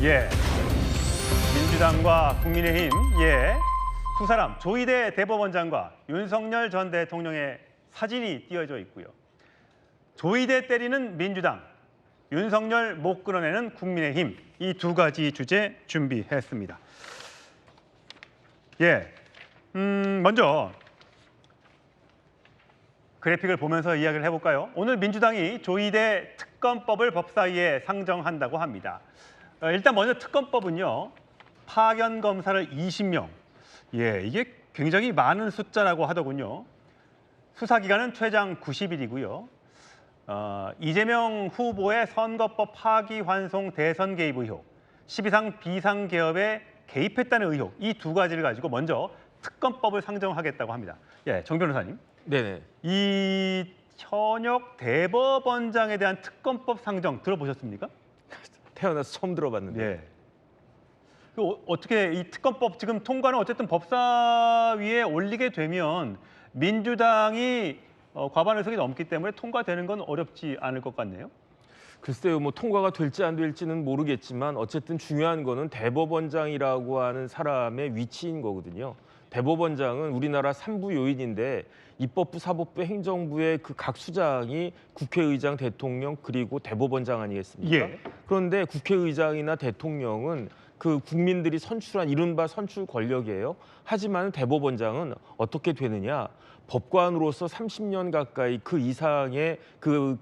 예, 민주당과 국민의힘, 두 사람 조희대 대법원장과 윤석열 전 대통령의 사진이 띄어져 있고요. 조희대 때리는 민주당, 윤석열 못 끌어내는 국민의힘, 이 두 가지 주제 준비했습니다. 먼저 그래픽을 보면서 이야기를 해볼까요? 오늘 민주당이 조희대 특검법을 법사위에 상정한다고 합니다. 일단 먼저 특검법은요, 파견 검사를 20명. 이게 굉장히 많은 숫자라고 하더군요. 수사 기간은 최장 90일이고요. 이재명 후보의 선거법 파기환송 대선 개입 의혹, 12상 비상개업에 개입했다는 의혹, 이 두 가지를 가지고 먼저 특검법을 상정하겠다고 합니다. 정 변호사님. 네네. 이 현역 대법원장에 대한 특검법 상정 들어보셨습니까? 태어나서 처음 들어봤는데. 어떻게 이 특검법 지금 통과는 어쨌든 법사위에 올리게 되면 민주당이 과반 의석이 넘기 때문에 통과되는 건 어렵지 않을 것 같네요. 글쎄요, 뭐 통과가 될지 안 될지는 모르겠지만 어쨌든 중요한 거는 대법원장이라고 하는 사람의 위치인 거거든요. 대법원장은 우리나라 3부 요인인데 입법부, 사법부, 행정부의 그 각 수장이 국회의장, 대통령 그리고 대법원장 아니겠습니까? 그런데 국회의장이나 대통령은 그 국민들이 선출한 이른바 선출 권력이에요. 하지만 대법원장은 어떻게 되느냐? 법관으로서 30년 가까이 그 이상의 그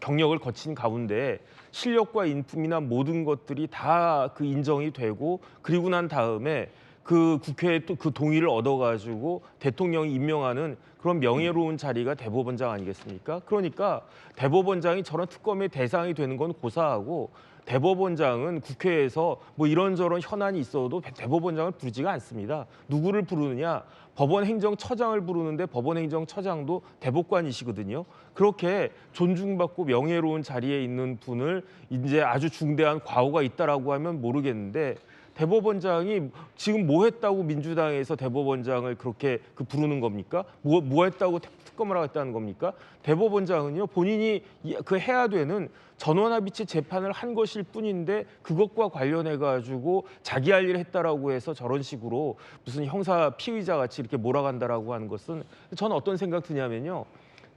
경력을 거친 가운데 실력과 인품이나 모든 것들이 다 그 인정이 되고 그리고 난 다음에 그 국회에 또 그 동의를 얻어가지고 대통령이 임명하는 그런 명예로운 자리가 대법원장 아니겠습니까? 그러니까 대법원장이 저런 특검의 대상이 되는 건 고사하고 대법원장은 국회에서 뭐 이런저런 현안이 있어도 대법원장을 부르지가 않습니다. 누구를 부르느냐? 법원행정처장을 부르는데 법원행정처장도 대법관이시거든요. 그렇게 존중받고 명예로운 자리에 있는 분을 이제 아주 중대한 과오가 있다라고 하면 모르겠는데 대법원장이 지금 뭐 했다고 민주당에서 대법원장을 그렇게 부르는 겁니까? 뭐 했다고 특검을 하겠다는 겁니까? 대법원장은요 본인이 그 해야 되는 전원합의체 재판을 한 것일 뿐인데 그것과 관련해 가지고 자기 할 일을 했다라고 해서 저런 식으로 무슨 형사 피의자 같이 이렇게 몰아간다라고 하는 것은 저는 어떤 생각 드냐면요.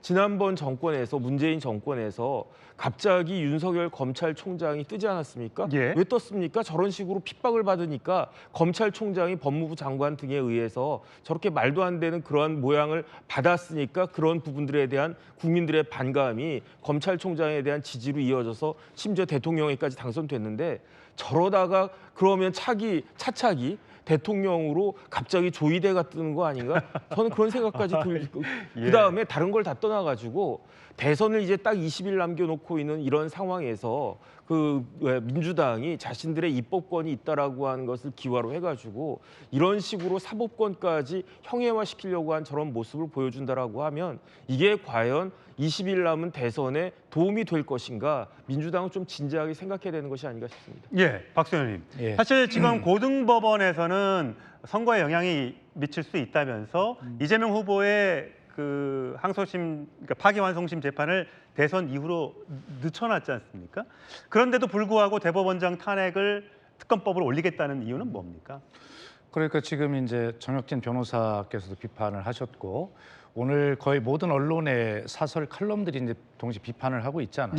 지난번 정권에서 문재인 정권에서 갑자기 윤석열 검찰총장이 뜨지 않았습니까? 왜 떴습니까? 저런 식으로 핍박을 받으니까 검찰총장이 법무부 장관 등에 의해서 저렇게 말도 안 되는 그러한 모양을 받았으니까 그런 부분들에 대한 국민들의 반감이 검찰총장에 대한 지지로 이어져서 심지어 대통령에까지 당선됐는데 저러다가 그러면 차차기 대통령으로 갑자기 조희대가 뜨는 거 아닌가? 저는 그런 생각까지 들고 그다음에 다른 걸 다 떠나가지고 대선을 이제 딱 20일 남겨놓고 있는 이런 상황에서 그 민주당이 자신들의 입법권이 있다라고 하는 것을 기화로 해가지고 이런 식으로 사법권까지 형해화시키려고 한 저런 모습을 보여준다라고 하면 이게 과연 20일 남은 대선에 도움이 될 것인가 민주당은 좀 진지하게 생각해야 되는 것이 아닌가 싶습니다. 박수현님. 사실 지금 고등법원에서는 선거에 영향이 미칠 수 있다면서 이재명 후보의 그 항소심, 그러니까 파기환송심 재판을 대선 이후로 늦춰놨지 않습니까? 그런데도 불구하고 대법원장 탄핵을 특검법으로 올리겠다는 이유는 뭡니까? 그러니까 지금 이제 정혁진 변호사께서도 비판을 하셨고 오늘 거의 모든 언론의 사설 칼럼들이 이제 동시 비판을 하고 있잖아요.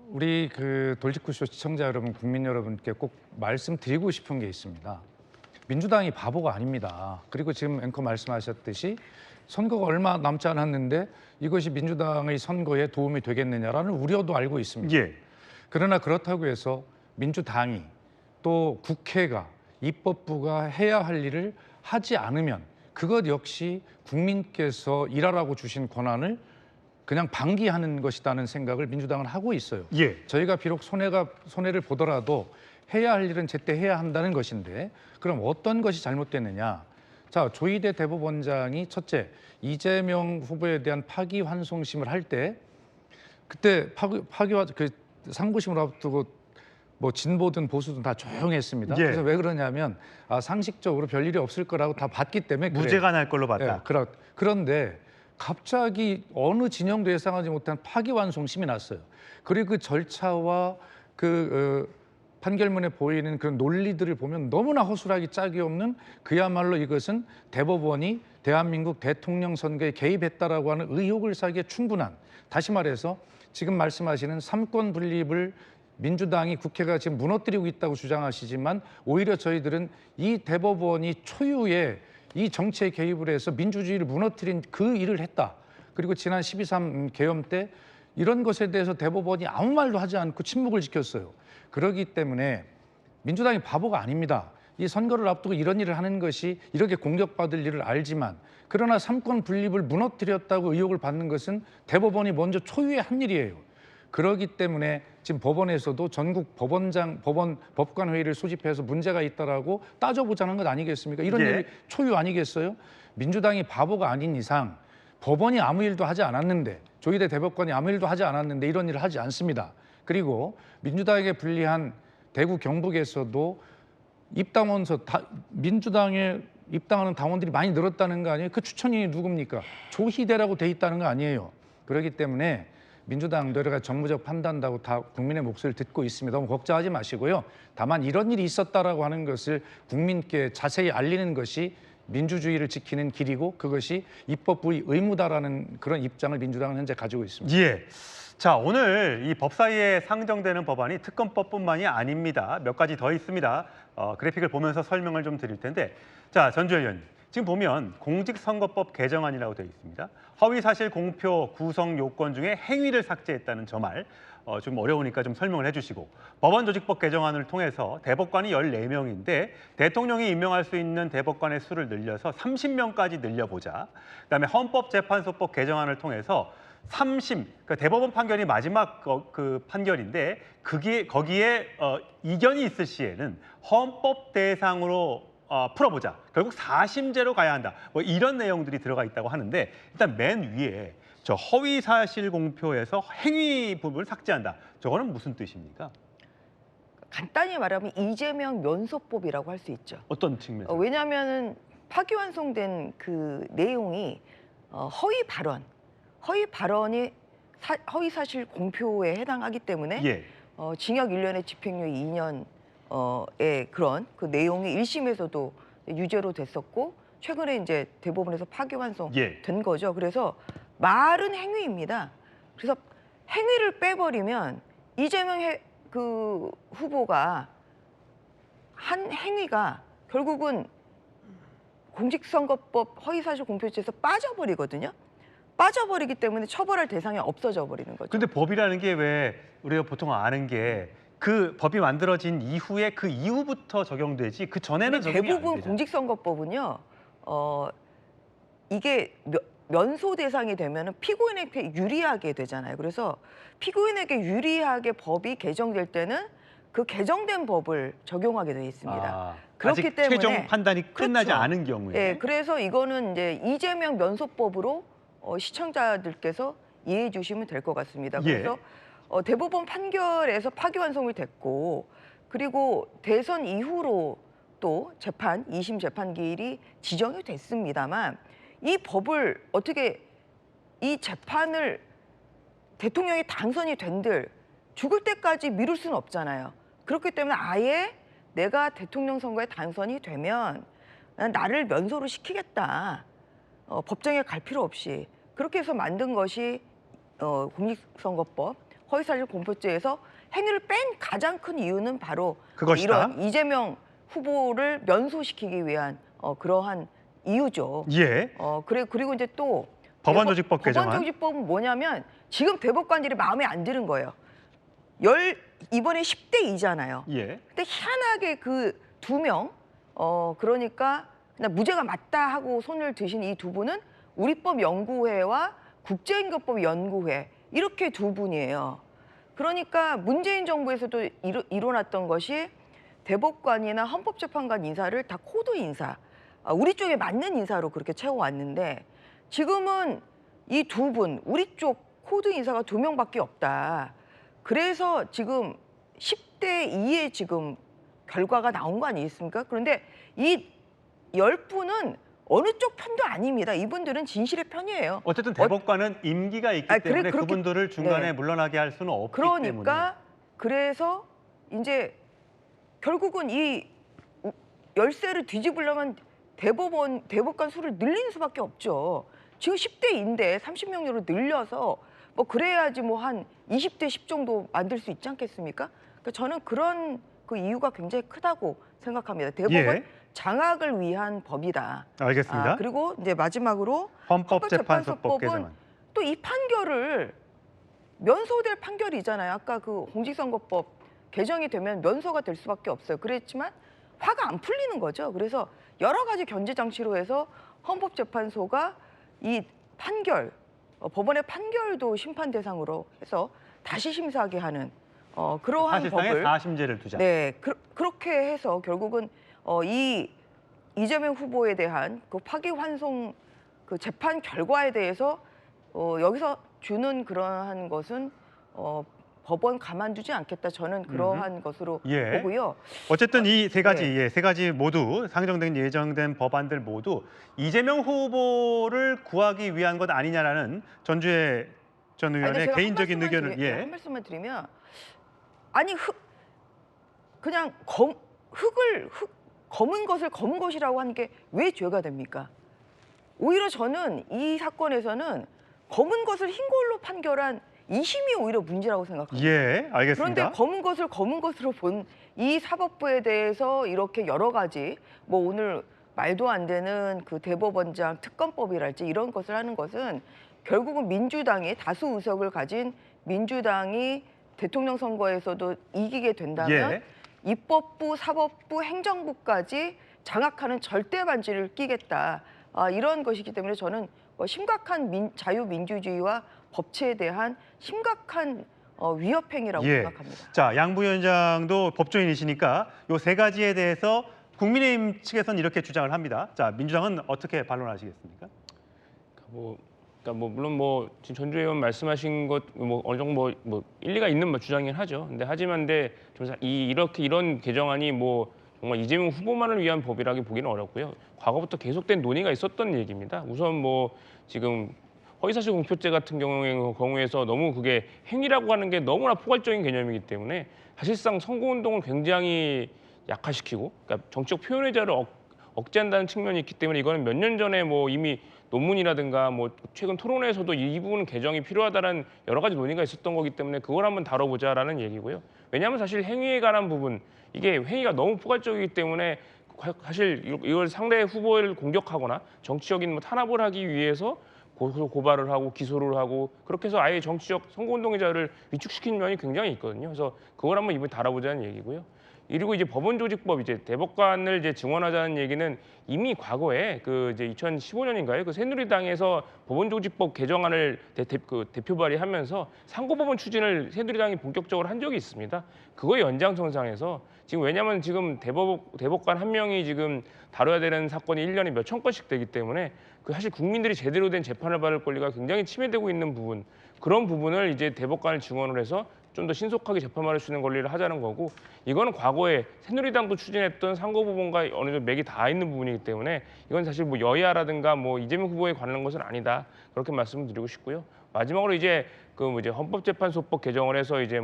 우리 그 돌직구쇼 시청자 여러분, 국민 여러분께 꼭 말씀드리고 싶은 게 있습니다. 민주당이 바보가 아닙니다. 그리고 지금 앵커 말씀하셨듯이 선거가 얼마 남지 않았는데 이것이 민주당의 선거에 도움이 되겠느냐라는 우려도 알고 있습니다. 그러나 그렇다고 해서 민주당이 또 국회가 입법부가 해야 할 일을 하지 않으면 그것 역시 국민께서 일하라고 주신 권한을 그냥 방기하는 것이라는 생각을 민주당은 하고 있어요. 저희가 비록 손해를 보더라도 해야 할 일은 제때 해야 한다는 것인데 그럼 어떤 것이 잘못됐느냐? 자, 조희대 대법원장이 첫째, 이재명 후보에 대한 파기환송심을 할 때 그때 그 상고심을 앞두고 뭐 진보든 보수든 다 조용했습니다. 그래서 왜 그러냐면 상식적으로 별일이 없을 거라고 다 봤기 때문에 무죄가 날 걸로 봤다. 그런데 갑자기 어느 진영도 예상하지 못한 파기환송심이 났어요. 그리고 그 절차와 판결문에 보이는 그런 논리들을 보면 너무나 허술하기 짝이 없는, 그야말로 이것은 대법원이 대한민국 대통령 선거에 개입했다라고 하는 의혹을 사기에 충분한, 다시 말해서 지금 말씀하시는 삼권 분립을 민주당이, 국회가 지금 무너뜨리고 있다고 주장하시지만 오히려 저희들은 이 대법원이 초유의 이 정치에 개입을 해서 민주주의를 무너뜨린 그 일을 했다. 그리고 지난 12.3 계엄 때 이런 것에 대해서 대법원이 아무 말도 하지 않고 침묵을 지켰어요. 그렇기 때문에 민주당이 바보가 아닙니다. 이 선거를 앞두고 이런 일을 하는 것이 이렇게 공격받을 일을 알지만, 그러나 삼권 분립을 무너뜨렸다고 의혹을 받는 것은 대법원이 먼저 초유의 한 일이에요. 그렇기 때문에 지금 법원에서도 전국 법관 회의를 소집해서 문제가 있다라고 따져보자는 것 아니겠습니까? 이런 예. 일이 초유 아니겠어요? 민주당이 바보가 아닌 이상 법원이 아무 일도 하지 않았는데, 조희대 대법관이 아무 일도 하지 않았는데 이런 일을 하지 않습니다. 그리고 민주당에게 불리한 대구 경북에서도 입당원서, 민주당에 입당하는 당원들이 많이 늘었다는 거 아니에요? 그 추천인이 누굽니까? 조희대라고 돼 있다는 거 아니에요? 그렇기 때문에 민주당 여러 가지 정무적 판단다고 다 국민의 목소리를 듣고 있습니다. 너무 걱정하지 마시고요. 다만 이런 일이 있었다라고 하는 것을 국민께 자세히 알리는 것이 민주주의를 지키는 길이고, 그것이 입법부의 의무다라는 그런 입장을 민주당은 현재 가지고 있습니다. 예. 자, 오늘 이 법사위에 상정되는 법안이 특검법뿐만이 아닙니다. 몇 가지 더 있습니다. 그래픽을 보면서 설명을 좀 드릴 텐데, 자, 전주혜 의원님, 지금 보면 공직선거법 개정안이라고 되어 있습니다. 허위사실 공표 구성 요건 중에 행위를 삭제했다는 저 말, 좀 어려우니까 좀 설명을 해주시고, 법원조직법 개정안을 통해서 대법관이 14명인데 대통령이 임명할 수 있는 대법관의 수를 늘려서 30명까지 늘려보자. 그다음에 헌법재판소법 개정안을 통해서 3심, 그러니까 대법원 판결이 마지막 그 판결인데 거기에 이견이 있을 시에는 헌법 대상으로 풀어보자. 결국 4심제로 가야 한다. 뭐 이런 내용들이 들어가 있다고 하는데, 일단 맨 위에 저 허위 사실 공표에서 행위 부분을 삭제한다. 저거는 무슨 뜻입니까? 간단히 말하면 이재명 면소법이라고 할 수 있죠. 어떤 측면에서? 왜냐하면 파기환송된 그 내용이 허위 발언이 허위 사실 공표에 해당하기 때문에 예. 징역 1년에 집행유예 2년의 그런 그 내용이 1심에서도 유죄로 됐었고, 최근에 이제 대법원에서 파기환송된 거죠. 그래서 말은 행위입니다. 그래서 행위를 빼버리면 이재명 그 후보가 한 행위가 결국은 공직선거법 허위사실 공표죄에서 빠져버리거든요. 빠져버리기 때문에 처벌할 대상이 없어져 버리는 거죠. 근데 법이라는 게 왜 우리가 보통 아는 게 그 법이 만들어진 이후에 그 이후부터 적용되지 그 전에는 적용이 안 대부분 되잖아요. 공직선거법은요. 이게 면소 대상이 되면은 피고인에게 유리하게 되잖아요. 그래서 피고인에게 유리하게 법이 개정될 때는 그 개정된 법을 적용하게 되어 있습니다. 그렇기 아직 때문에 최종 판단이 끝나지 그렇죠. 않은 경우에. 예, 그래서 이거는 이제 이재명 면소법으로 시청자들께서 이해해 주시면 될 것 같습니다. 그래서 대법원 판결에서 파기환송이 됐고, 그리고 대선 이후로 또 재판 2심 재판 기일이 지정이 됐습니다만, 이 법을 어떻게 이 재판을 대통령이 당선이 된들 죽을 때까지 미룰 수는 없잖아요. 그렇기 때문에 아예 내가 대통령 선거에 당선이 되면 나를 면소로 시키겠다. 법정에 갈 필요 없이. 그렇게 해서 만든 것이 공직선거법 허위사실 공표죄에서 행위를 뺀 가장 큰 이유는 바로 그것이다. 이런 이재명 후보를 면소시키기 위한 그러한 이유죠. 예. 그리고 이제 또 법원조직법 개정안. 법원조직법은 뭐냐면 지금 대법관들이 마음에 안 드는 거예요. 이번에 10대 2잖아요. 예. 근데 희한하게 그 2명, 그러니까 그냥 무죄가 맞다 하고 손을 드신 이 2분은 우리법연구회와 국제임금법연구회 이렇게 2분이에요. 그러니까 문재인 정부에서도 일어났던 것이 대법관이나 헌법재판관 인사를 다 코드 인사, 우리 쪽에 맞는 인사로 그렇게 채워왔는데, 지금은 이 2분, 우리 쪽 코드 인사가 2명밖에 없다. 그래서 지금 10대 2의 지금 결과가 나온 거 아니겠습니까? 그런데 이 10분은 어느 쪽 편도 아닙니다. 이분들은 진실의 편이에요. 어쨌든 대법관은 임기가 있기 때문에 그분들을 중간에 물러나게 할 수는 없기 때문에. 그러니까 그래서 이제 결국은 이 열쇠를 뒤집으려면 대법관 수를 늘리는 수밖에 없죠. 지금 10대인데 30명으로 늘려서 뭐 그래야지 뭐 한 20대 10 정도 만들 수 있지 않겠습니까? 그러니까 저는 그런 그 이유가 굉장히 크다고 생각합니다. 대법원 예. 장악을 위한 법이다. 알겠습니다. 그리고 이제 마지막으로 헌법재판소법 개정안. 또 이 판결을 면소될 판결이잖아요. 아까 그 공직선거법 개정이 되면 면소가 될 수밖에 없어요. 그랬지만 화가 안 풀리는 거죠. 그래서 여러 가지 견제 장치로 해서 헌법재판소가 이 판결, 법원의 판결도 심판 대상으로 해서 다시 심사하게 하는 그러한 사실상의 법을 사심제를 두자. 네, 그렇게 해서 결국은 이 이재명 후보에 대한 그 파기환송 그 재판 결과에 대해서 여기서 주는 그러한 것은 법원 가만두지 않겠다. 저는 그러한 것으로 예. 보고요. 어쨌든 이 세 가지, 네. 예, 세 가지 모두 상정된 예정된 법안들 모두 이재명 후보를 구하기 위한 것 아니냐라는 전주의 전 아니, 근데 의원의 제가 개인적인 한 말씀만 의견을 한 말씀만 드리면 아니 그냥 검은 것을 검은 것이라고 하는 게 왜 죄가 됩니까? 오히려 저는 이 사건에서는 검은 것을 흰 걸로 판결한 2심이 오히려 문제라고 생각합니다. 예, 알겠습니다. 그런데 검은 것을 검은 것으로 본 이 사법부에 대해서 이렇게 여러 가지 뭐 오늘 말도 안 되는 그 대법원장 특검법이랄지 이런 것을 하는 것은 결국은 민주당이 다수 의석을 가진 민주당이 대통령 선거에서도 이기게 된다면 예. 입법부, 사법부, 행정부까지 장악하는 절대 반지를 끼겠다. 이런 것이기 때문에 저는 심각한 자유민주주의와 법치에 대한 심각한 위협행위라고 예. 생각합니다. 자, 양 부위원장도 법조인이시니까 요 세 가지에 대해서 국민의힘 측에서는 이렇게 주장을 합니다. 자, 민주당은 어떻게 반론하시겠습니까? 그러니까 물론 지금 전주 의원 말씀하신 것 어느 정도 일리가 있는 주장이긴 하죠. 근데 좀 이런 개정안이 정말 이재명 후보만을 위한 법이라고 보기는 어렵고요. 과거부터 계속된 논의가 있었던 얘기입니다. 우선 지금 허위사실 공표죄 같은 경우에서 너무 그게 행위라고 하는 게 너무나 포괄적인 개념이기 때문에 사실상 선거운동을 굉장히 약화시키고, 그러니까 정치적 표현의 자유를 억제한다는 측면이 있기 때문에 이거는 몇 년 전에 이미 논문이라든가 최근 토론회에서도 이 부분 개정이 필요하다는 여러 가지 논의가 있었던 거기 때문에 그걸 한번 다뤄보자라는 얘기고요. 왜냐하면 사실 행위에 관한 부분, 이게 행위가 너무 포괄적이기 때문에 사실 이걸 상대 후보를 공격하거나 정치적인 탄압을 하기 위해서 고발을 하고 기소를 하고 그렇게 해서 아예 정치적 선거운동의 자유를 위축시키는 면이 굉장히 있거든요. 그래서 그걸 한번 이번에 다뤄보자는 얘기고요. 그리고 이제 법원조직법 대법관을 증원하자는 얘기는 이미 과거에 이제 2015년인가요? 그 새누리당에서 법원조직법 개정안을 대표 발의하면서 상고법원 추진을 새누리당이 본격적으로 한 적이 있습니다. 그거의 연장선상에서 지금 왜냐하면 지금 대법관 한 명이 지금 다뤄야 되는 사건이 1년에 몇천 건씩 되기 때문에 사실 국민들이 제대로 된 재판을 받을 권리가 굉장히 침해되고 있는 부분, 그런 부분을 이제 대법관을 증원을 해서 좀 더 신속하게 재판받을 수 있는 권리를 하자는 거고, 이거는 과거에 새누리당도 추진했던 상고법원과 어느 정도 맥이 다 있는 부분이기 때문에 이건 사실 여야라든가 이재명 후보에 관한 것은 아니다, 그렇게 말씀을 드리고 싶고요. 마지막으로 이제 헌법재판소법 개정을 해서 이제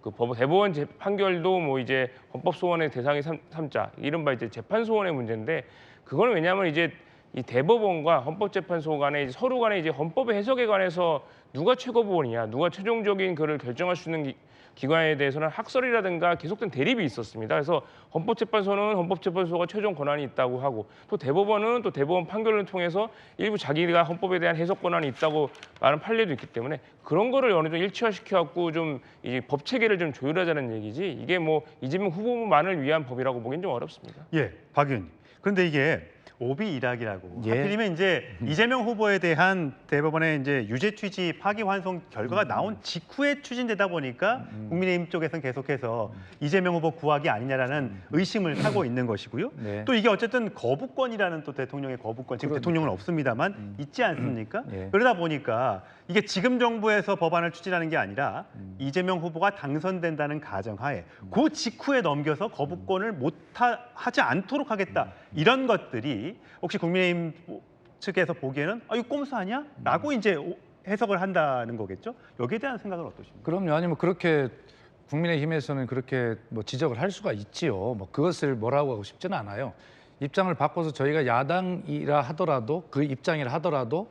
대법원 판결도 이제 헌법 소원의 대상이 삼자, 이른바 이제 재판 소원의 문제인데, 그거는 왜냐하면 이제 이 대법원과 헌법재판소 간에 서로 간에 이제 헌법의 해석에 관해서 누가 최고법원이냐, 누가 최종적인 그를 결정할 수 있는 기관에 대해서는 학설이라든가 계속된 대립이 있었습니다. 그래서 헌법재판소는 헌법재판소가 최종 권한이 있다고 하고, 또 대법원은 또 대법원 판결을 통해서 일부 자기가 헌법에 대한 해석 권한이 있다고 말하는 판례도 있기 때문에 그런 거를 어느 정도 일치화시켜갖고 좀 이제 법 체계를 좀 조율하자는 얘기지, 이게 이재명 후보만을 위한 법이라고 보기엔 좀 어렵습니다. 예, 박 의원님. 그런데 이게 오비 일학이라고. 예. 하필이면 이제 이재명 후보에 대한 대법원의 이제 유죄 취지 파기환송 결과가 나온 직후에 추진되다 보니까 국민의힘 쪽에서는 계속해서 이재명 후보 구하기 아니냐라는 의심을 사고 있는 것이고요. 네. 또 이게 어쨌든 거부권이라는 또 대통령의 거부권, 지금 대통령은 없습니다만 있지 않습니까? 예. 그러다 보니까 이게 지금 정부에서 법안을 추진하는 게 아니라 이재명 후보가 당선된다는 가정하에 그 직후에 넘겨서 거부권을 하지 않도록 하겠다. 이런 것들이 혹시 국민의힘 측에서 보기에는 이거 꼼수 아니야? 라고 이제 해석을 한다는 거겠죠? 여기에 대한 생각은 어떠십니까? 그럼요. 아니면 그렇게 국민의힘에서는 그렇게 뭐 지적을 할 수가 있지요. 뭐 그것을 뭐라고 하고 싶지는 않아요. 입장을 바꿔서 저희가 야당이라 하더라도 그 입장이라 하더라도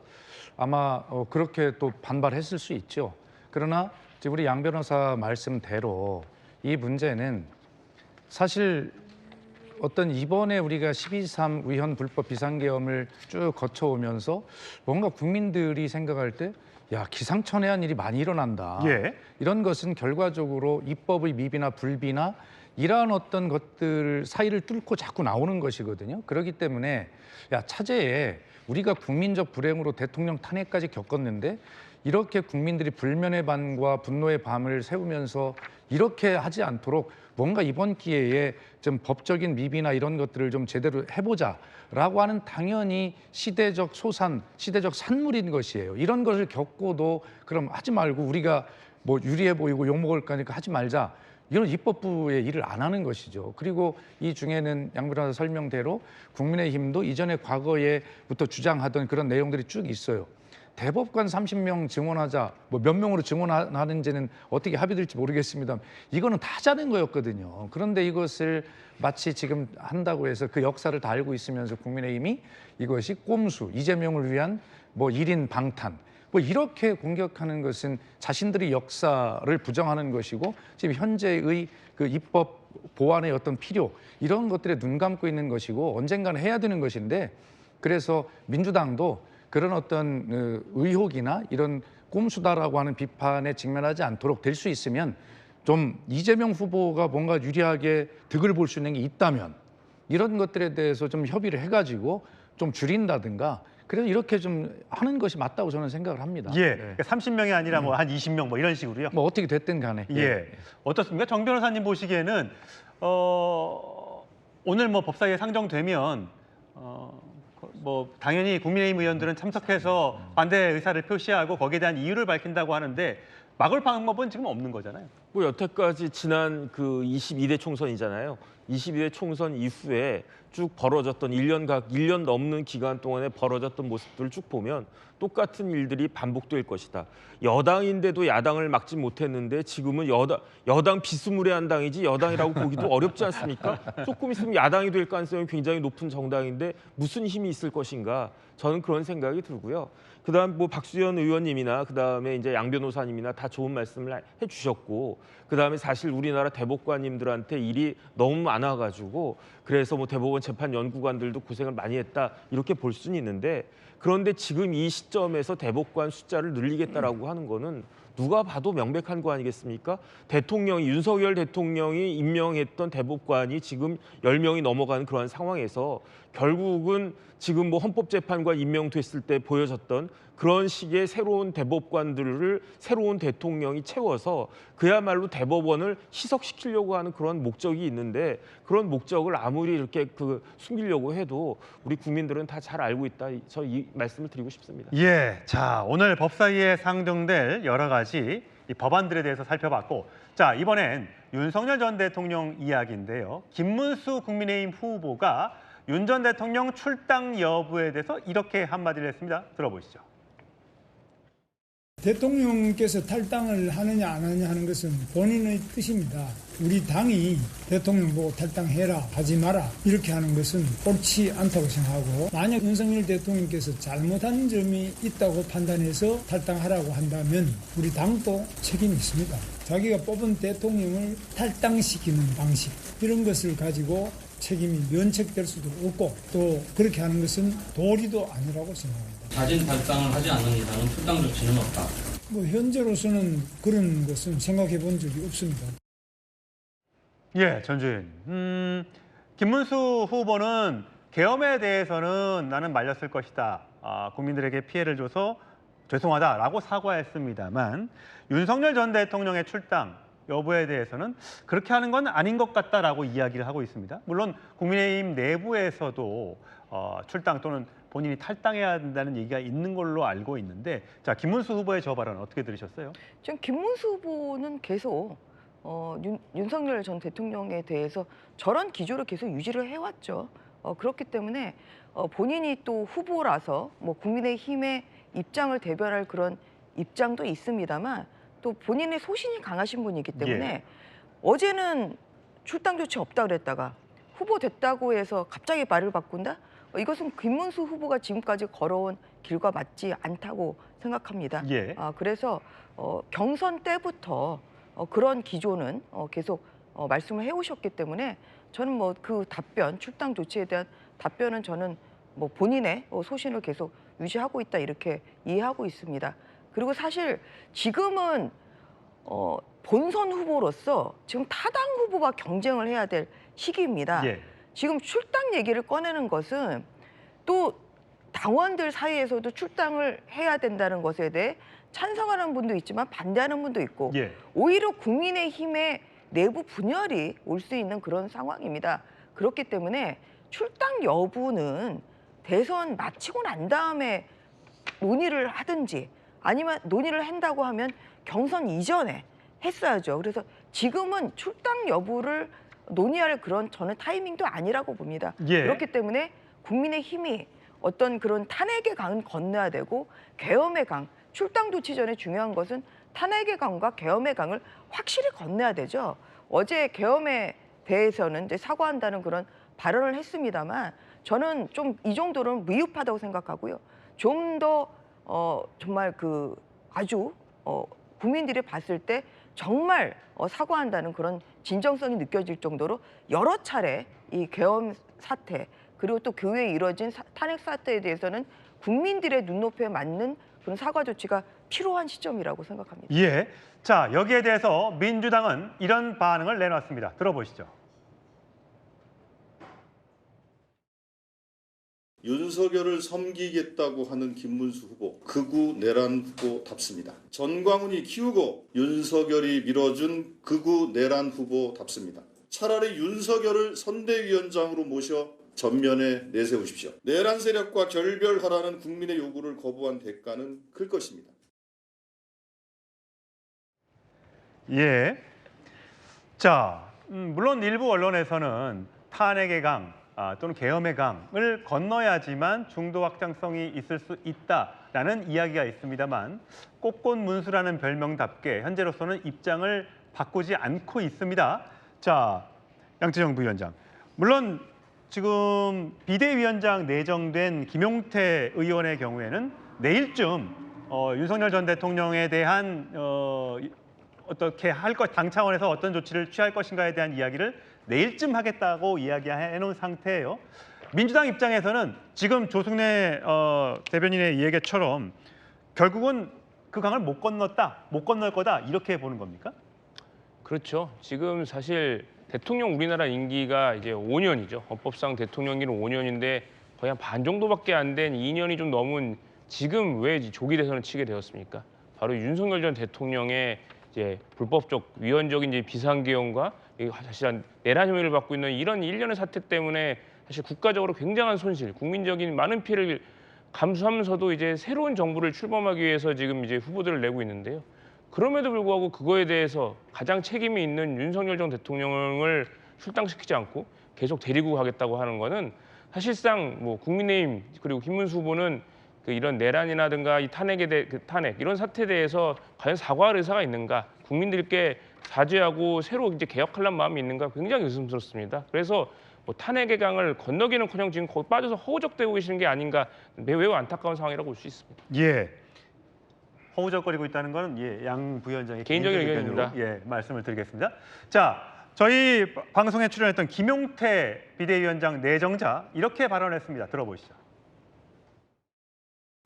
아마 그렇게 또 반발했을 수 있죠. 그러나 지금 우리 양 변호사 말씀대로 이 문제는 사실 어떤 이번에 우리가 12.3 위헌 불법 비상계엄을 쭉 거쳐오면서 뭔가 국민들이 생각할 때 야, 기상천외한 일이 많이 일어난다. 예. 이런 것은 결과적으로 입법의 미비나 불비나 이러한 어떤 것들 사이를 뚫고 자꾸 나오는 것이거든요. 그렇기 때문에 야, 차제에 우리가 국민적 불행으로 대통령 탄핵까지 겪었는데 이렇게 국민들이 불면의 밤과 분노의 밤을 새우면서 이렇게 하지 않도록 뭔가 이번 기회에 좀 법적인 미비나 이런 것들을 좀 제대로 해보자라고 하는 당연히 시대적 소산, 시대적 산물인 것이에요. 이런 것을 겪고도 그럼 하지 말고 우리가 뭐 유리해 보이고 욕먹을 거니까 하지 말자. 이런 입법부의 일을 안 하는 것이죠. 그리고 이 중에는 양 변호사 설명대로 국민의힘도 이전에 과거에부터 주장하던 그런 내용들이 쭉 있어요. 대법관 30명 증언하자, 뭐 몇 명으로 증언하는지는 어떻게 합의될지 모르겠습니다. 이거는 다 짜낸 거였거든요. 그런데 이것을 마치 지금 한다고 해서 그 역사를 다 알고 있으면서 국민의힘이 이것이 꼼수, 이재명을 위한 뭐 1인 방탄, 뭐 이렇게 공격하는 것은 자신들의 역사를 부정하는 것이고 지금 현재의 그 입법 보완의 어떤 필요 이런 것들에 눈 감고 있는 것이고 언젠가는 해야 되는 것인데 그래서 민주당도 그런 어떤 의혹이나 이런 꼼수다라고 하는 비판에 직면하지 않도록 될 수 있으면 좀 이재명 후보가 뭔가 유리하게 득을 볼 수 있는 게 있다면 이런 것들에 대해서 좀 협의를 해가지고 좀 줄인다든가 그래서 이렇게 좀 하는 것이 맞다고 저는 생각을 합니다. 예. 그러니까 30명이 아니라 뭐 한 20명 뭐 이런 식으로요. 뭐 어떻게 됐든 간에. 예. 어떻습니까? 정 변호사님 보시기에는 오늘 뭐 법사위에 상정되면 뭐 당연히 국민의힘 의원들은 참석해서 반대 의사를 표시하고 거기에 대한 이유를 밝힌다고 하는데 막을 방법은 지금 없는 거잖아요. 뭐 여태까지 지난 그 22대 총선이잖아요. 22대 총선 이후에 쭉 벌어졌던 1년 넘는 기간 동안에 벌어졌던 모습들을 쭉 보면 똑같은 일들이 반복될 것이다. 여당인데도 야당을 막지 못했는데 지금은 여당 비스무리한 당이지 여당이라고 보기도 어렵지 않습니까? 조금 있으면 야당이 될 가능성이 굉장히 높은 정당인데 무슨 힘이 있을 것인가? 저는 그런 생각이 들고요. 그다음 뭐 박수현 의원님이나 그다음에 이제 양 변호사님이나 다 좋은 말씀을 해주셨고 그다음에 사실 우리나라 대법관님들한테 일이 너무 많아가지고 그래서 뭐 대법원 재판 연구관들도 고생을 많이 했다 이렇게 볼 수는 있는데 그런데 지금 이 시점에서 대법관 숫자를 늘리겠다라고 하는 거는 누가 봐도 명백한 거 아니겠습니까? 대통령이 윤석열 대통령이 임명했던 대법관이 지금 10명이 넘어가는 그런 상황에서 결국은 지금 뭐 헌법재판관 임명됐을 때 보여졌던 그런 식의 새로운 대법관들을 새로운 대통령이 채워서 그야말로 대법원을 희석시키려고 하는 그런 목적이 있는데 그런 목적을 아무리 이렇게 숨기려고 해도 우리 국민들은 다 잘 알고 있다. 저 이 말씀을 드리고 싶습니다. 예. 자, 오늘 법사위에 상정될 여러 가지 이 법안들에 대해서 살펴봤고 자, 이번엔 윤석열 전 대통령 이야기인데요. 김문수 국민의힘 후보가 윤 전 대통령 출당 여부에 대해서 이렇게 한마디를 했습니다. 들어보시죠. 대통령께서 탈당을 하느냐 안 하느냐 하는 것은 본인의 뜻입니다. 우리 당이 대통령 보고 탈당해라 하지 마라 이렇게 하는 것은 옳지 않다고 생각하고 만약 윤석열 대통령께서 잘못한 점이 있다고 판단해서 탈당하라고 한다면 우리 당도 책임이 있습니다. 자기가 뽑은 대통령을 탈당시키는 방식 이런 것을 가지고 책임이 면책될 수도 없고 또 그렇게 하는 것은 도리도 아니라고 생각합니다. 자진 탈당을 하지 않는 이상은 출당 조치는 없다. 뭐 현재로서는 그런 것은 생각해 본 적이 없습니다. 예, 전주인. 김문수 후보는 계엄에 대해서는 나는 말렸을 것이다. 국민들에게 피해를 줘서 죄송하다라고 사과했습니다만 윤석열 전 대통령의 출당 여부에 대해서는 그렇게 하는 건 아닌 것 같다라고 이야기를 하고 있습니다. 물론 국민의힘 내부에서도 출당 또는 본인이 탈당해야 된다는 얘기가 있는 걸로 알고 있는데 자, 김문수 후보의 저 발언 어떻게 들으셨어요? 지금 김문수 후보는 계속 윤석열 전 대통령에 대해서 저런 기조를 계속 유지를 해왔죠. 그렇기 때문에 본인이 또 후보라서 뭐 국민의힘의 입장을 대변할 그런 입장도 있습니다만 또 본인의 소신이 강하신 분이기 때문에 어제는 출당 조치 없다 그랬다가 후보 됐다고 해서 갑자기 말을 바꾼다? 이것은 김문수 후보가 지금까지 걸어온 길과 맞지 않다고 생각합니다. 예. 그래서 경선 때부터 그런 기조는 계속 말씀을 해오셨기 때문에 저는 뭐 그 답변, 출당 조치에 대한 답변은 저는 뭐 본인의 소신을 계속 유지하고 있다 이렇게 이해하고 있습니다. 그리고 사실 지금은 본선 후보로서 지금 타당 후보가 경쟁을 해야 될 시기입니다. 예. 지금 출당 얘기를 꺼내는 것은 또 당원들 사이에서도 출당을 해야 된다는 것에 대해 찬성하는 분도 있지만 반대하는 분도 있고 예. 오히려 국민의힘의 내부 분열이 올 수 있는 그런 상황입니다. 그렇기 때문에 출당 여부는 대선 마치고 난 다음에 논의를 하든지 아니면 논의를 한다고 하면 경선 이전에 했어야죠. 그래서 지금은 출당 여부를 논의할 그런 저는 타이밍도 아니라고 봅니다. 예. 그렇기 때문에 국민의힘이 어떤 그런 탄핵의 강은 건너야 되고 계엄의 강, 출당 조치 전에 중요한 것은 탄핵의 강과 계엄의 강을 확실히 건너야 되죠. 어제 계엄에 대해서는 이제 사과한다는 그런 발언을 했습니다만 저는 좀 이 정도는 미흡하다고 생각하고요. 좀 더 정말 그 아주 국민들이 봤을 때 정말 사과한다는 그런 진정성이 느껴질 정도로 여러 차례 이 계엄 사태 그리고 또 그 후에 이뤄진 탄핵 사태에 대해서는 국민들의 눈높이에 맞는 그런 사과 조치가 필요한 시점이라고 생각합니다. 예. 자, 여기에 대해서 민주당은 이런 반응을 내놨습니다. 들어보시죠. 윤석열을 섬기겠다고 하는 김문수 후보, 극우 내란 후보답습니다. 전광훈이 키우고 윤석열이 밀어준 극우 내란 후보답습니다. 차라리 윤석열을 선대위원장으로 모셔 전면에 내세우십시오. 내란 세력과 결별하라는 국민의 요구를 거부한 대가는 클 것입니다. 예. 자, 물론 일부 언론에서는 탄핵의 강 또는 계엄의 강을 건너야지만 중도 확장성이 있을 수 있다라는 이야기가 있습니다만 꽃꽃문수라는 별명답게 현재로서는 입장을 바꾸지 않고 있습니다. 자, 양재정 부위원장. 물론 지금 비대위원장 내정된 김용태 의원의 경우에는 내일쯤 윤석열 전 대통령에 대한 어떻게 할 것, 당 차원에서 어떤 조치를 취할 것인가에 대한 이야기를 내일쯤 하겠다고 이야기해 놓은 상태예요. 민주당 입장에서는 지금 조승래 대변인의 이야기처럼 결국은 그 강을 못 건널 거다 이렇게 보는 겁니까? 그렇죠. 지금 사실 대통령 우리나라 임기가 이제 5년이죠. 헌법상 대통령기는 5년인데 거의 한 반 정도밖에 안 된 2년이 좀 넘은 지금 왜 조기 대선을 치게 되었습니까? 바로 윤석열 전 대통령의 이제 불법적 위헌적인 이제 비상계엄과 사실은 내란 혐의를 받고 있는 이런 일련의 사태 때문에 사실 국가적으로 굉장한 손실, 국민적인 많은 피해를 감수하면서도 이제 새로운 정부를 출범하기 위해서 지금 이제 후보들을 내고 있는데요. 그럼에도 불구하고 그거에 대해서 가장 책임이 있는 윤석열 전 대통령을 출당시키지 않고 계속 데리고 가겠다고 하는 거는 사실상 뭐 국민의힘 그리고 김문수 후보는 이런 내란이라든가 이 탄핵 이런 사태에 대해서 과연 사과할 의사가 있는가, 국민들께 사죄하고 새로 이제 개혁하려는 마음이 있는가 굉장히 의심스럽습니다. 그래서 뭐 탄핵의 강을 건너기는커녕 지금 거기 빠져서 허우적대고 계시는 게 아닌가 매우 안타까운 상황이라고 볼 수 있습니다. 예. 허우적거리고 있다는 것은 양 부위원장의 개인적인 의견으로 의견입니다. 말씀을 드리겠습니다. 자, 저희 방송에 출연했던 김용태 비대위원장 내정자 이렇게 발언했습니다. 들어보시죠.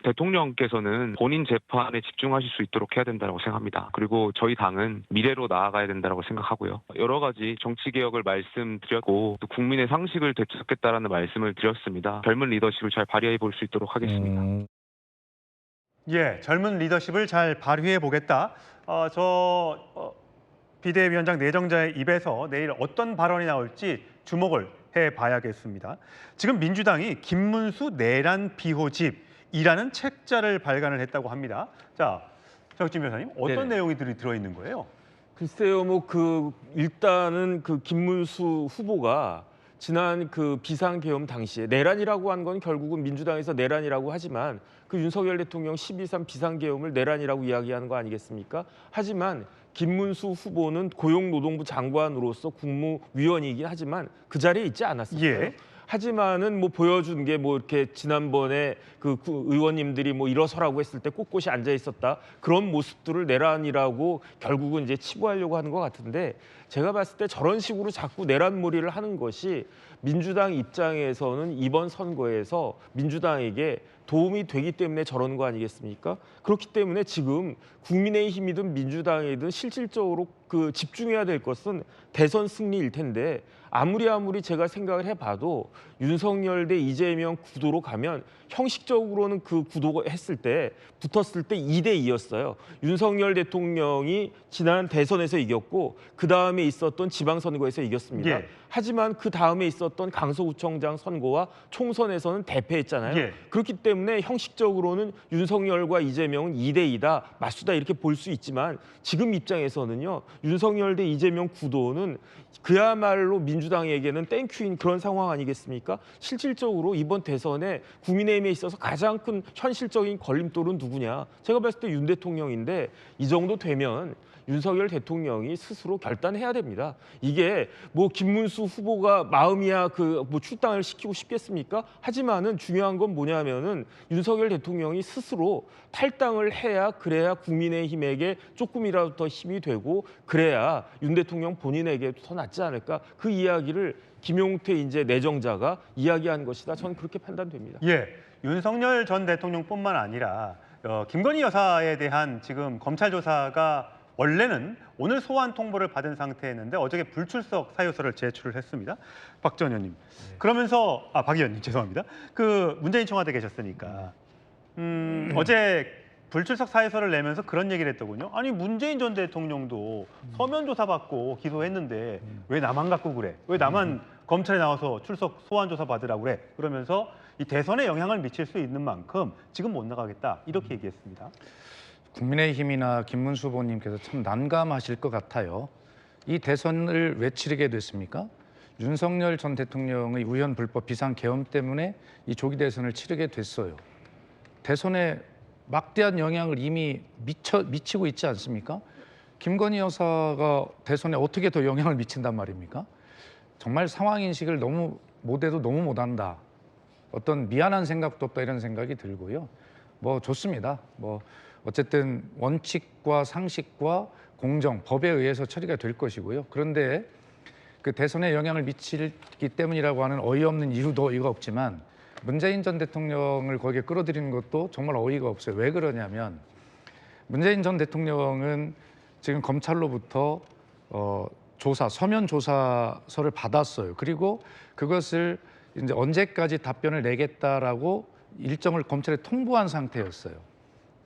대통령께서는 본인 재판에 집중하실 수 있도록 해야 된다고 생각합니다. 그리고 저희 당은 미래로 나아가야 된다고 생각하고요. 여러 가지 정치 개혁을 말씀드렸고 또 국민의 상식을 되찾겠다라는 말씀을 드렸습니다. 젊은 리더십을 잘 발휘해 볼 수 있도록 하겠습니다. 예, 젊은 리더십을 잘 발휘해 보겠다. 비대위원장 내정자의 입에서 내일 어떤 발언이 나올지 주목을 해봐야겠습니다. 지금 민주당이 김문수 내란 비호집이라는 책자를 발간을 했다고 합니다. 자, 정진 변호사님, 어떤 내용들이 들어있는 거예요? 글쎄요, 일단은 그 김문수 후보가 지난 그 비상계엄 당시에 내란이라고 한 건 결국은 민주당에서 내란이라고 하지만 그 윤석열 대통령 12.3 비상계엄을 내란이라고 이야기하는 거 아니겠습니까? 하지만 김문수 후보는 고용노동부 장관으로서 국무위원이긴 하지만 그 자리에 있지 않았었어요. 예. 하지만은 뭐 보여준 게 뭐 이렇게 지난번에 그 의원님들이 뭐 일어서라고 했을 때 꼿꼿이 앉아 있었다 그런 모습들을 내란이라고 결국은 이제 치부하려고 하는 것 같은데 제가 봤을 때 저런 식으로 자꾸 내란몰이를 하는 것이 민주당 입장에서는 이번 선거에서 민주당에게 도움이 되기 때문에 저러는 거 아니겠습니까? 그렇기 때문에 지금 국민의힘이든 민주당이든 실질적으로 그 집중해야 될 것은 대선 승리일 텐데 아무리 제가 생각을 해봐도 윤석열 대 이재명 구도로 가면 형식적으로는 그 구도가 했을 때 붙었을 때 2대2였어요. 윤석열 대통령이 지난 대선에서 이겼고 그 다음에 있었던 지방선거에서 이겼습니다. 예. 하지만 그 다음에 있었던 강서구청장 선거와 총선에서는 대패했잖아요. 예. 그렇기 때문에 형식적으로는 윤석열과 이재명은 2대2다, 맞수다 이렇게 볼 수 있지만 지금 입장에서는요. 윤석열 대 이재명 구도는 그야말로 민주당에게는 땡큐인 그런 상황 아니겠습니까? 실질적으로 이번 대선에 국민의힘에 있어서 가장 큰 현실적인 걸림돌은 누구냐? 제가 봤을 때 윤 대통령인데 이 정도 되면 윤석열 대통령이 스스로 결단해야 됩니다. 이게 뭐 김문수 후보가 마음이야 그 뭐 출당을 시키고 싶겠습니까? 하지만은 중요한 건 뭐냐면은 윤석열 대통령이 스스로 탈당을 해야 그래야 국민의힘에게 조금이라도 더 힘이 되고 그래야 윤 대통령 본인에게 더 낫지 않을까? 그 이야기를 김용태 이제 내정자가 이야기한 것이다. 저는 그렇게 판단됩니다. 예, 윤석열 전 대통령뿐만 아니라 김건희 여사에 대한 지금 검찰 조사가 원래는 오늘 소환 통보를 받은 상태였는데 어저께 불출석 사유서를 제출을 했습니다. 박 전 의원님. 그러면서 박 의원님 죄송합니다. 그 문재인 청와대 계셨으니까 어제 불출석 사유서를 내면서 그런 얘기를 했더군요. 아니 문재인 전 대통령도 서면 조사 받고 기소했는데 왜 나만 갖고 그래? 왜 나만 검찰에 나와서 출석 소환 조사 받으라고 그래? 그러면서 이 대선에 영향을 미칠 수 있는 만큼 지금 못 나가겠다 이렇게 얘기했습니다. 국민의힘이나 김문수 후보님께서 참 난감하실 것 같아요. 이 대선을 왜 치르게 됐습니까? 윤석열 전 대통령의 우연 불법 비상 계엄 때문에 이 조기 대선을 치르게 됐어요. 대선에 막대한 영향을 이미 미치고 있지 않습니까? 김건희 여사가 대선에 어떻게 더 영향을 미친단 말입니까? 정말 상황 인식을 너무 못해도 너무 못한다. 어떤 미안한 생각도 없다 이런 생각이 들고요. 뭐 좋습니다. 뭐 어쨌든 원칙과 상식과 공정, 법에 의해서 처리가 될 것이고요. 그런데 그 대선에 영향을 미치기 때문이라고 하는 어이없는 이유도 어이가 없지만 문재인 전 대통령을 거기에 끌어들이는 것도 정말 어이가 없어요. 왜 그러냐면 문재인 전 대통령은 지금 검찰로부터 서면 조사서를 받았어요. 그리고 그것을 이제 언제까지 답변을 내겠다라고 일정을 검찰에 통보한 상태였어요.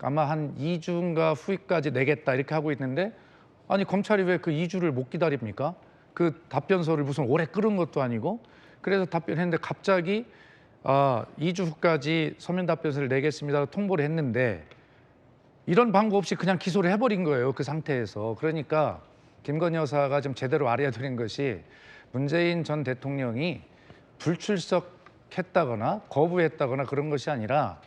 아마 한 2주인가 후까지 내겠다 이렇게 하고 있는데 아니 검찰이 왜 그 2주를 못 기다립니까? 그 답변서를 무슨 오래 끌은 것도 아니고 그래서 답변했는데 갑자기 2주 후까지 서면 답변서를 내겠습니다 통보를 했는데 이런 방법 없이 그냥 기소를 해버린 거예요. 그 상태에서. 그러니까 김건희 여사가 좀 제대로 알아야 되는 것이 문재인 전 대통령이 불출석했다거나 거부했다거나 그런 것이 아니라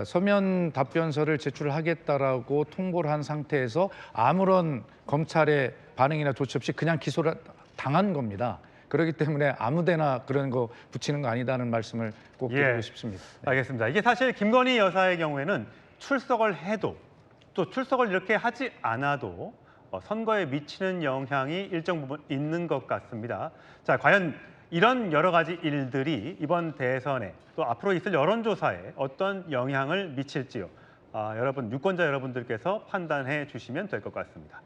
서면 답변서를 제출하겠다라고 통보를 한 상태에서 아무런 검찰의 반응이나 조치 없이 그냥 기소를 당한 겁니다. 그렇기 때문에 아무데나 그런 거 붙이는 거 아니다는 말씀을 꼭 드리고 싶습니다. 네. 알겠습니다. 이게 사실 김건희 여사의 경우에는 출석을 해도 또 출석을 이렇게 하지 않아도 선거에 미치는 영향이 일정 부분 있는 것 같습니다. 자, 과연 이런 여러 가지 일들이 이번 대선에 또 앞으로 있을 여론조사에 어떤 영향을 미칠지요. 여러분, 유권자 여러분들께서 판단해 주시면 될 것 같습니다.